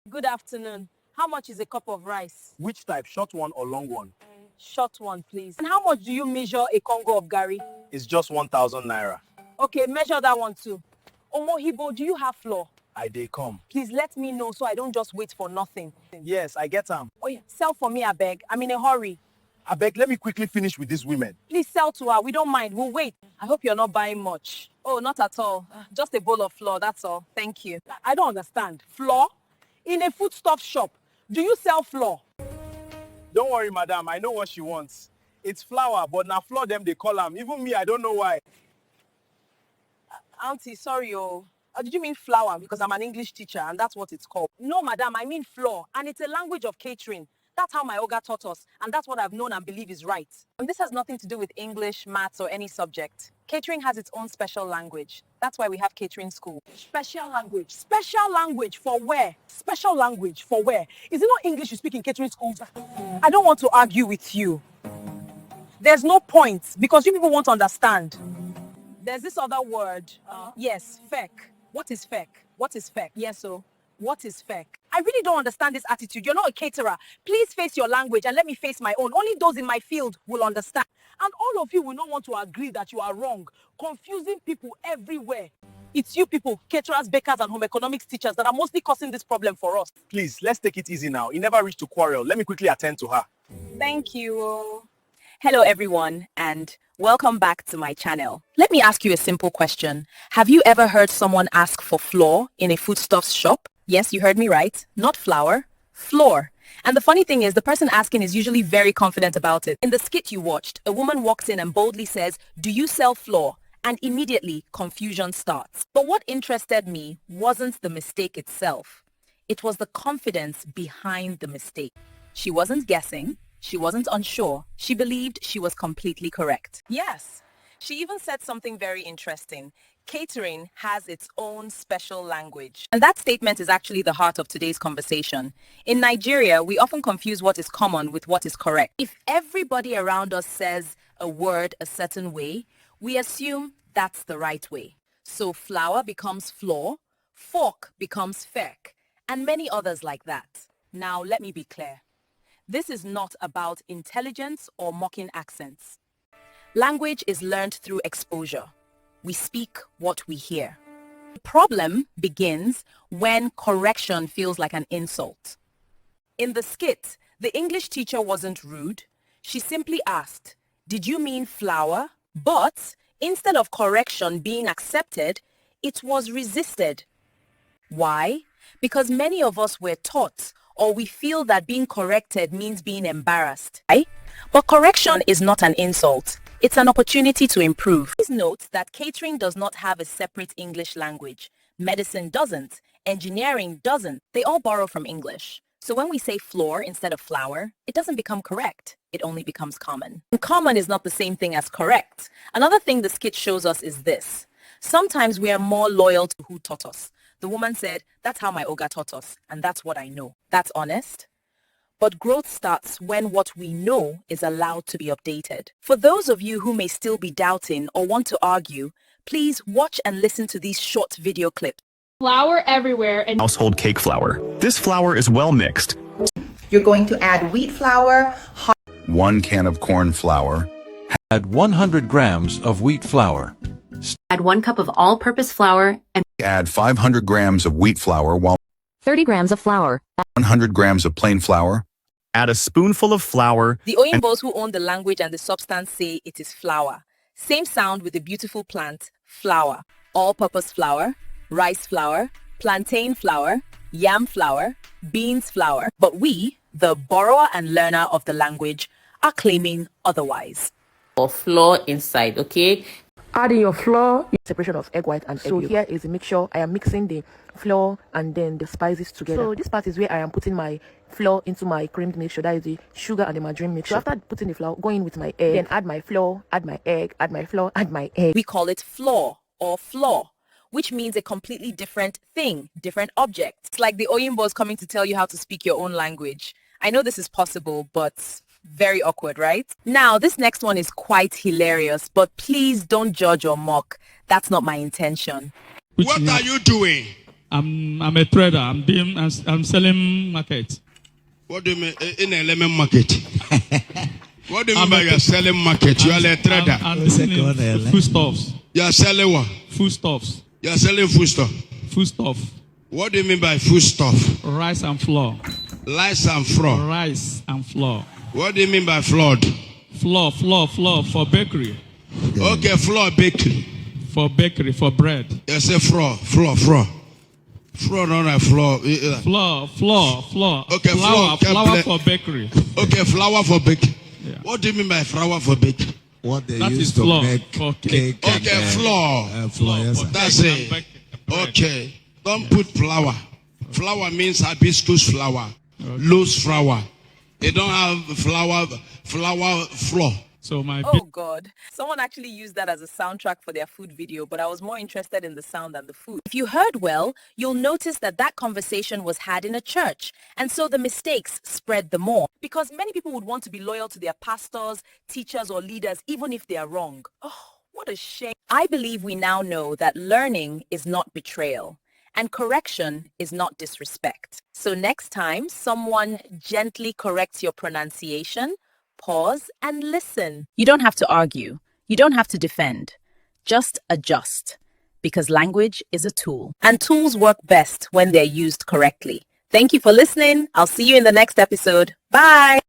Good afternoon. How much is a cup of rice? Which type, short one or long one? Short one, please. And how much do you measure a Congo of Gary? It's just 1,000 naira. Okay, measure that one too. Omohibo, do you have flour? I dey come. Please let me know so I don't just wait for nothing. Yes, I get am. Oh yeah, sell for me, I beg. I'm in a hurry. Abeg, let me quickly finish with these women. Please sell to her. We don't mind. We'll wait. I hope you're not buying much. Oh, not at all. Just a bowl of flour, that's all. Thank you. I don't understand. Flour? In a foodstuff shop. Do you sell flour? Don't worry, madam. I know what she wants. It's flour, but now flour them they call am. Even me, I don't know why. Auntie, sorry, did you mean flour? Because I'm an English teacher and that's what it's called. No, madam, I mean flour. And it's a language of catering. That's how my Oga taught us. And that's what I've known and believe is right. And this has nothing to do with English, maths, or any subject. Catering has its own special language. That's why we have catering school. Special language. Special language for where? Special language for where? Is it not English you speak in catering schools? I don't want to argue with you. There's no point because you people won't understand. There's this other word. Yes, fake. What is fake? What is fake? Yes, so what is fake? I really don't understand this attitude. You're not a caterer. Please face your language and let me face my own. Only those in my field will understand. And all of you will not want to agree that you are wrong, confusing people everywhere. It's you people, caterers, bakers, and home economics teachers that are mostly causing this problem for us. Please, let's take it easy now. It never reached to quarrel. Let me quickly attend to her. Thank you. Hello everyone and welcome back to my channel. Let me ask you a simple question. Have you ever heard someone ask for flour in a foodstuffs shop? Yes, you heard me right. Not flour, floor. And the funny thing is the person asking is usually very confident about it. In the skit you watched, a woman walks in and boldly says, "Do you sell flour?" And immediately confusion starts. But what interested me wasn't the mistake itself. It was the confidence behind the mistake. She wasn't guessing. She wasn't unsure. She believed she was completely correct. Yes, she even said something very interesting. Catering has its own special language. And that statement is actually the heart of today's conversation. In Nigeria, we often confuse what is common with what is correct. If everybody around us says a word a certain way, we assume that's the right way. So flour becomes floor, fork becomes fek, and many others like that. Now, let me be clear. This is not about intelligence or mocking accents. Language is learned through exposure. We speak what we hear. The problem begins when correction feels like an insult. In the skit, the English teacher wasn't rude. She simply asked, "Did you mean flour?" But instead of correction being accepted, it was resisted. Why? Because many of us were taught or we feel that being corrected means being embarrassed, right? But correction is not an insult. It's an opportunity to improve. Please note that catering does not have a separate English language. Medicine doesn't. Engineering doesn't. They all borrow from English. So when we say floor instead of flour, it doesn't become correct. It only becomes common. And common is not the same thing as correct. Another thing the skit shows us is this. Sometimes we are more loyal to who taught us. The woman said, "That's how my Oga taught us, and that's what I know." That's honest. But growth starts when what we know is allowed to be updated. For those of you who may still be doubting or want to argue, please watch and listen to these short video clips. Flour everywhere and Household cake flour. This flour is well mixed. You're going to add wheat flour, 1 can of corn flour, Add 100 grams of wheat flour. Add 1 cup of all-purpose flour and add 500 grams of wheat flour, while 30 grams of flour. 100 grams of plain flour. Add a spoonful of flour. The Oyimbos who own the language and the substance say it is flour. Same sound with the beautiful plant, flour. All-purpose flour, rice flour, plantain flour, yam flour, beans flour. But we, the borrower and learner of the language, are claiming otherwise. Or flour inside, okay? Adding your flour, separation of egg white and egg yolk. So here is a mixture. I am mixing the flour and then the spices together. So this part is where I am putting my flour into my creamed mixture. That is the sugar and the margarine mixture. So after putting the flour, go in with my egg, then add my flour, add my egg, add my flour, add my egg. We call it flour or flour, which means a completely different thing, different object. It's like the Oyimbos coming to tell you how to speak your own language. I know this is possible, but very awkward, right? Now, this next one is quite hilarious, but please don't judge or mock. That's not my intention. What are you doing? I'm a trader. I'm selling market. What do you mean in a lemon market? What do you mean by you're selling market? You are a trader. I'm selling foodstuffs. You are selling what? Foodstuffs. You are selling foodstuff. Foodstuff. What do you mean by foodstuff? Rice and flour. Rice and flour. Rice and flour. What do you mean by flour? Flour for bakery. Okay, flour bakery. For bakery, for bread. You say flour. Flour, not like flour. Flour. Okay, flour for bakery. Okay, flour for bakery. Yeah. What do you mean by flour for bakery? What they that use to flour make cake. Okay, flour. Yes, That's it. Okay. Don't put flour. Flour means hibiscus flour, loose flour. They don't have flour. So Oh God, someone actually used that as a soundtrack for their food video, but I was more interested in the sound than the food. If you heard well, you'll notice that that conversation was had in a church, and so the mistakes spread the more, because many people would want to be loyal to their pastors, teachers, or leaders, even if they are wrong. Oh, what a shame. I believe we now know that learning is not betrayal, and correction is not disrespect. So next time someone gently corrects your pronunciation, pause and listen. You don't have to argue. You don't have to defend. Just adjust. Because language is a tool. And tools work best when they're used correctly. Thank you for listening. I'll see you in the next episode. Bye.